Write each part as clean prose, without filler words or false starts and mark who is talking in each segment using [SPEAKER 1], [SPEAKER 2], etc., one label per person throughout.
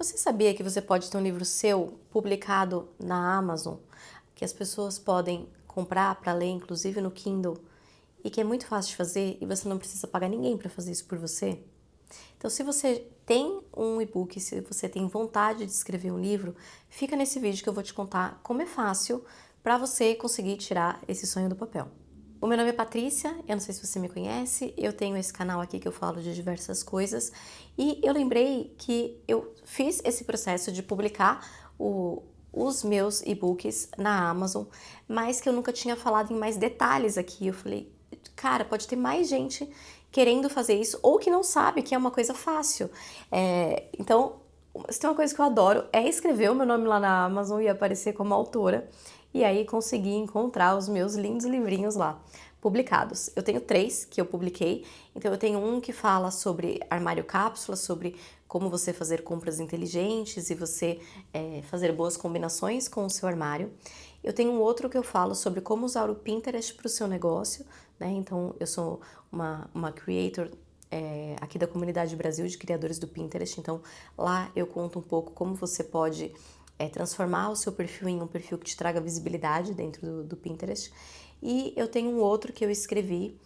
[SPEAKER 1] Você sabia que você pode ter um livro seu publicado na Amazon, que as pessoas podem comprar para ler, inclusive no Kindle, e que é muito fácil de fazer e você não precisa pagar ninguém para fazer isso por você? Então, se você tem um e-book, se você tem vontade de escrever um livro, fica nesse vídeo que eu vou te contar como é fácil para você conseguir tirar esse sonho do papel. O meu nome é Patrícia, eu não sei se você me conhece, eu tenho esse canal aqui que eu falo de diversas coisas e eu lembrei que eu fiz esse processo de publicar os meus e-books na Amazon, mas que eu nunca tinha falado em mais detalhes aqui. Eu falei, cara, pode ter mais gente querendo fazer isso ou que não sabe que é uma coisa fácil. Então, se tem uma coisa que eu adoro é escrever o meu nome lá na Amazon e aparecer como autora. E aí consegui encontrar os meus lindos livrinhos lá, publicados. Eu tenho 3 que eu publiquei, então eu tenho um que fala sobre armário cápsula, sobre como você fazer compras inteligentes e você fazer boas combinações com o seu armário. Eu tenho um outro que eu falo sobre como usar o Pinterest para o seu negócio, né? Então eu sou uma creator aqui da Comunidade Brasil de Criadores do Pinterest, então lá eu conto um pouco como você pode transformar o seu perfil em um perfil que te traga visibilidade dentro do Pinterest. E eu tenho um outro que eu escrevi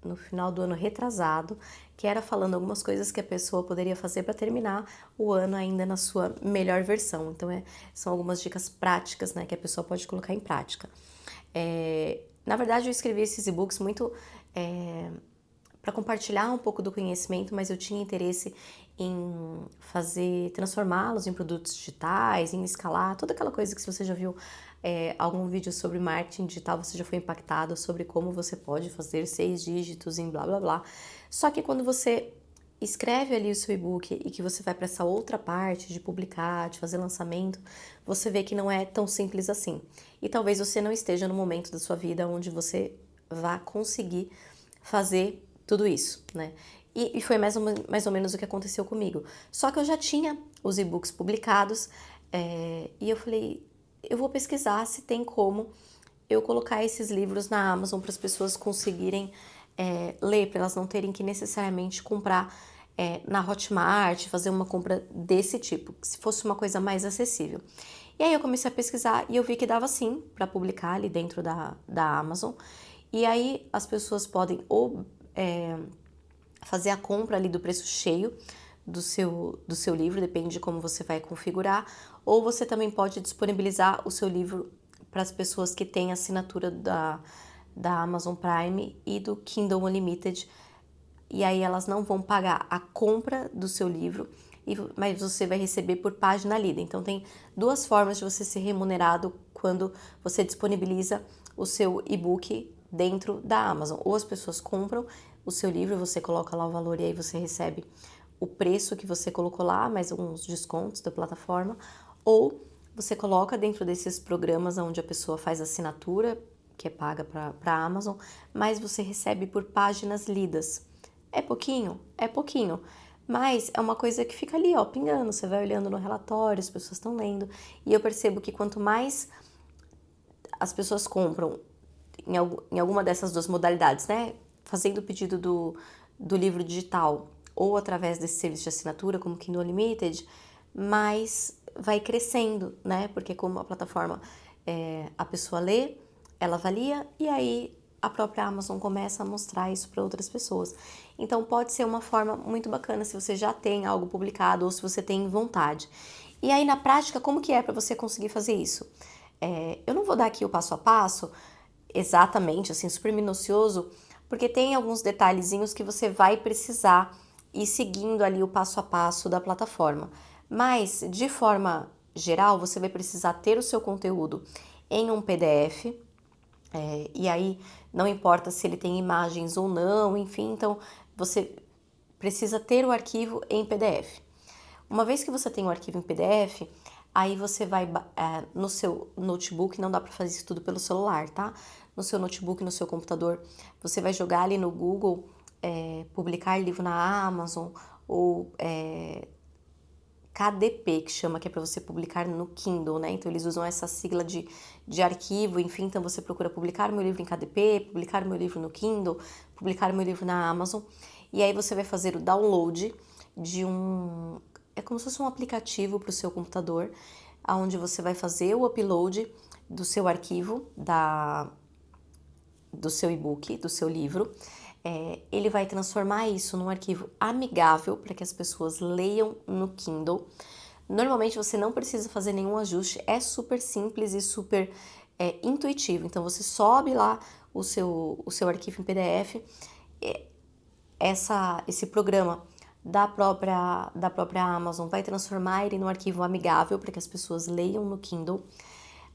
[SPEAKER 1] no final do ano retrasado, que era falando algumas coisas que a pessoa poderia fazer para terminar o ano ainda na sua melhor versão. Então são algumas dicas práticas, né, que a pessoa pode colocar em prática. Na verdade, eu escrevi esses e-books muito para compartilhar um pouco do conhecimento, mas eu tinha interesse em transformá-los em produtos digitais, em escalar, toda aquela coisa que se você já viu algum vídeo sobre marketing digital, você já foi impactado sobre como você pode fazer 6 dígitos em blá blá blá. Só que quando você escreve ali o seu e-book e que você vai para essa outra parte de publicar, de fazer lançamento, você vê que não é tão simples assim. E talvez você não esteja no momento da sua vida onde você vá conseguir fazer tudo isso, né? E foi mais ou menos o que aconteceu comigo. Só que eu já tinha os e-books publicados e eu falei, eu vou pesquisar se tem como eu colocar esses livros na Amazon para as pessoas conseguirem ler, para elas não terem que necessariamente comprar na Hotmart, fazer uma compra desse tipo, se fosse uma coisa mais acessível. E aí eu comecei a pesquisar e eu vi que dava sim para publicar ali dentro da Amazon. E aí as pessoas podem ou fazer a compra ali do preço cheio do seu livro, depende de como você vai configurar, ou você também pode disponibilizar o seu livro para as pessoas que têm assinatura da Amazon Prime e do Kindle Unlimited, e aí elas não vão pagar a compra do seu livro, mas você vai receber por página lida. Então tem 2 formas de você ser remunerado quando você disponibiliza o seu e-book dentro da Amazon. Ou as pessoas compram o seu livro, você coloca lá o valor e aí você recebe o preço que você colocou lá, mais alguns descontos da plataforma, ou você coloca dentro desses programas onde a pessoa faz assinatura, que é paga para a Amazon, mas você recebe por páginas lidas. É pouquinho? É pouquinho. Mas é uma coisa que fica ali, ó, pingando. Você vai olhando no relatório, as pessoas estão lendo. E eu percebo que quanto mais as pessoas compram em alguma dessas 2 modalidades, né? Fazendo o pedido do livro digital ou através desse serviço de assinatura, como Kindle Unlimited, mais vai crescendo, né? Porque como a plataforma, a pessoa lê, ela avalia e aí a própria Amazon começa a mostrar isso para outras pessoas. Então pode ser uma forma muito bacana se você já tem algo publicado ou se você tem vontade. E aí na prática, como que é para você conseguir fazer isso? Eu não vou dar aqui o passo a passo, exatamente, assim, super minucioso, porque tem alguns detalhezinhos que você vai precisar ir seguindo ali o passo a passo da plataforma. Mas, de forma geral, você vai precisar ter o seu conteúdo em um PDF, e aí não importa se ele tem imagens ou não, enfim, então você precisa ter o arquivo em PDF. Uma vez que você tem o arquivo em PDF, aí você vai no seu notebook, não dá para fazer isso tudo pelo celular, tá? No seu notebook, no seu computador, você vai jogar ali no Google, publicar livro na Amazon, ou KDP, que chama, que é para você publicar no Kindle, né? Então eles usam essa sigla de arquivo, enfim, então você procura publicar meu livro em KDP, publicar meu livro no Kindle, publicar meu livro na Amazon, e aí você vai fazer o download de um... É como se fosse um aplicativo para o seu computador, onde você vai fazer o upload do seu arquivo, do seu e-book, do seu livro. Ele vai transformar isso num arquivo amigável para que as pessoas leiam no Kindle. Normalmente você não precisa fazer nenhum ajuste, é super simples e super intuitivo. Então você sobe lá o seu arquivo em PDF, esse programa da própria Amazon vai transformar ele num arquivo amigável para que as pessoas leiam no Kindle.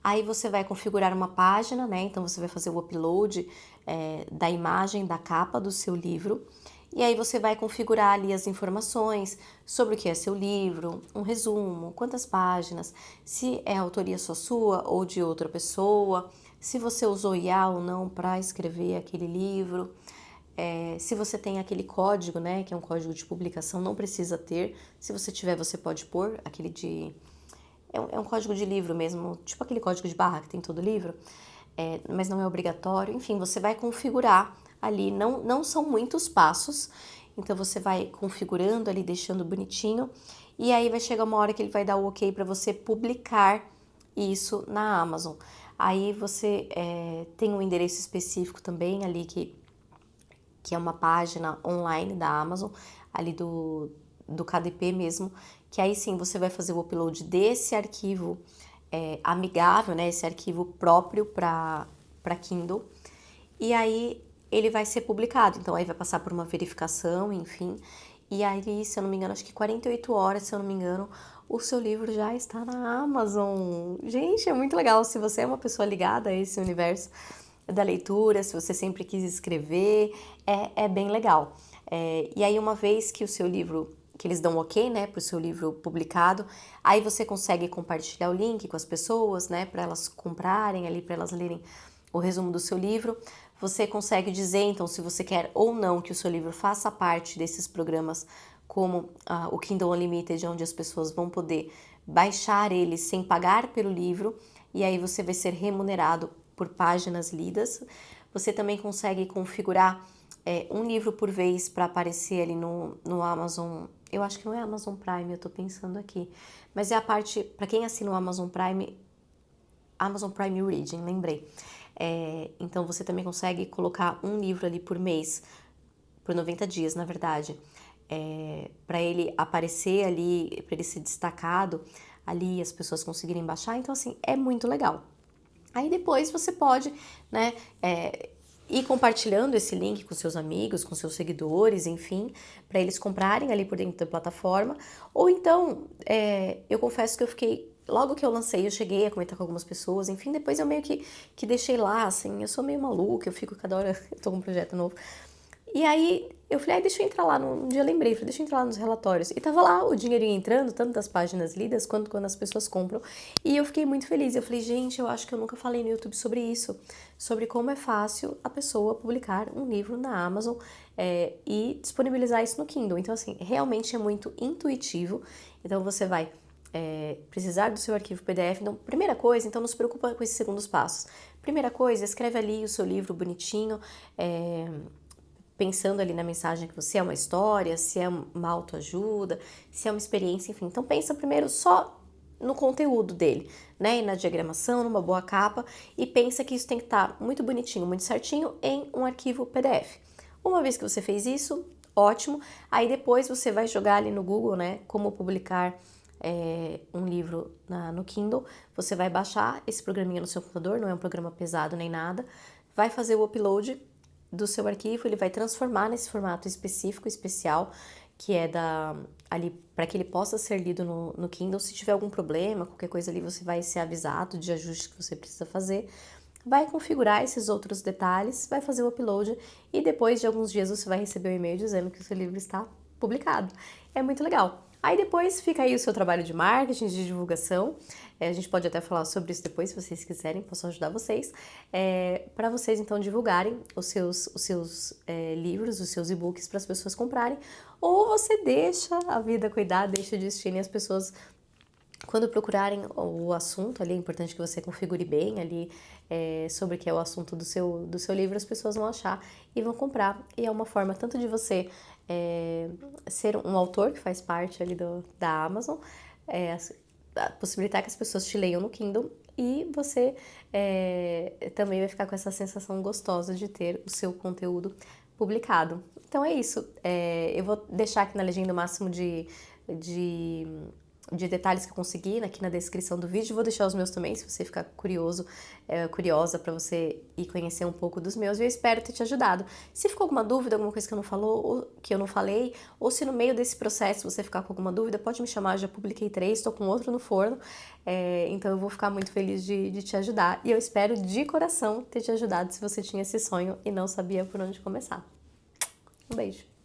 [SPEAKER 1] Aí você vai configurar uma página, né? Então você vai fazer o upload da imagem, da capa do seu livro. E aí você vai configurar ali as informações sobre o que é seu livro, um resumo, quantas páginas, se é autoria só sua ou de outra pessoa, se você usou IA ou não para escrever aquele livro. Se você tem aquele código, né, que é um código de publicação, não precisa ter. Se você tiver, você pode pôr aquele de... É um código de livro mesmo, tipo aquele código de barra que tem todo livro, mas não é obrigatório. Enfim, você vai configurar ali, não são muitos passos, então você vai configurando ali, deixando bonitinho, e aí vai chegar uma hora que ele vai dar o ok para você publicar isso na Amazon. Aí você tem um endereço específico também ali que é uma página online da Amazon, ali do KDP mesmo, que aí sim você vai fazer o upload desse arquivo amigável, né, esse arquivo próprio para Kindle, e aí ele vai ser publicado, então aí vai passar por uma verificação, enfim, e aí, se eu não me engano, acho que 48 horas, se eu não me engano, o seu livro já está na Amazon. Gente, é muito legal, se você é uma pessoa ligada a esse universo da leitura, se você sempre quis escrever, é bem legal. E aí, uma vez que o seu livro, que eles dão ok, né, para o seu livro publicado, aí você consegue compartilhar o link com as pessoas, né, para elas comprarem ali, para elas lerem o resumo do seu livro. Você consegue dizer, então, se você quer ou não que o seu livro faça parte desses programas como o Kindle Unlimited, onde as pessoas vão poder baixar ele sem pagar pelo livro, e aí você vai ser remunerado por páginas lidas. Você também consegue configurar um livro por vez para aparecer ali no Amazon. Eu acho que não é Amazon Prime, eu tô pensando aqui. Mas é a parte, para quem assina o Amazon Prime Reading, lembrei. Então você também consegue colocar um livro ali por mês, por 90 dias, na verdade, para ele aparecer ali, para ele ser destacado ali, as pessoas conseguirem baixar. Então, assim, é muito legal. Aí depois você pode, né, ir compartilhando esse link com seus amigos, com seus seguidores, enfim, para eles comprarem ali por dentro da plataforma. Ou então, eu confesso que eu fiquei, logo que eu lancei, eu cheguei a comentar com algumas pessoas, enfim, depois eu meio que deixei lá, assim, eu sou meio maluca, eu fico cada hora, eu tô com um projeto novo. E aí eu falei, deixa eu entrar lá, um dia eu lembrei, falei, deixa eu entrar lá nos relatórios. E tava lá o dinheirinho entrando, tanto das páginas lidas, quanto quando as pessoas compram. E eu fiquei muito feliz, eu falei, gente, eu acho que eu nunca falei no YouTube sobre isso, sobre como é fácil a pessoa publicar um livro na Amazon e disponibilizar isso no Kindle. Então, assim, realmente é muito intuitivo. Então, você vai precisar do seu arquivo PDF. Então, primeira coisa, então não se preocupa com esses segundos passos. Primeira coisa, escreve ali o seu livro bonitinho, pensando ali na mensagem que você é uma história, se é uma autoajuda, se é uma experiência, enfim. Então pensa primeiro só no conteúdo dele, né? E na diagramação, numa boa capa, e pensa que isso tem que estar muito bonitinho, muito certinho em um arquivo PDF. Uma vez que você fez isso, ótimo. Aí depois você vai jogar ali no Google, né? Como publicar um livro no Kindle. Você vai baixar esse programinha no seu computador, não é um programa pesado nem nada. Vai fazer o upload do seu arquivo, ele vai transformar nesse formato específico, especial, que é ali para que ele possa ser lido no Kindle. Se tiver algum problema, qualquer coisa ali, você vai ser avisado de ajustes que você precisa fazer. Vai configurar esses outros detalhes, vai fazer o upload e depois de alguns dias você vai receber um e-mail dizendo que o seu livro está publicado. É muito legal. Aí depois fica aí o seu trabalho de marketing, de divulgação. A gente pode até falar sobre isso depois, se vocês quiserem, posso ajudar vocês. Para vocês, então, divulgarem os seus livros, os seus e-books para as pessoas comprarem. Ou você deixa a vida cuidar, deixa o destino e as pessoas, quando procurarem o assunto ali, é importante que você configure bem ali sobre o que é o assunto do seu livro, as pessoas vão achar e vão comprar. E é uma forma tanto de você ser um autor que faz parte ali da Amazon, possibilitar que as pessoas te leiam no Kindle e você também vai ficar com essa sensação gostosa de ter o seu conteúdo publicado. Então é isso. Eu vou deixar aqui na legenda o máximo de detalhes que eu consegui aqui na descrição do vídeo. Vou deixar os meus também, se você ficar curioso, curiosa para você ir conhecer um pouco dos meus. E eu espero ter te ajudado. Se ficou alguma dúvida, alguma coisa que eu não falei, ou se no meio desse processo você ficar com alguma dúvida, pode me chamar. Eu já publiquei 3, estou com outro no forno. Então eu vou ficar muito feliz de te ajudar. E eu espero de coração ter te ajudado se você tinha esse sonho e não sabia por onde começar. Um beijo!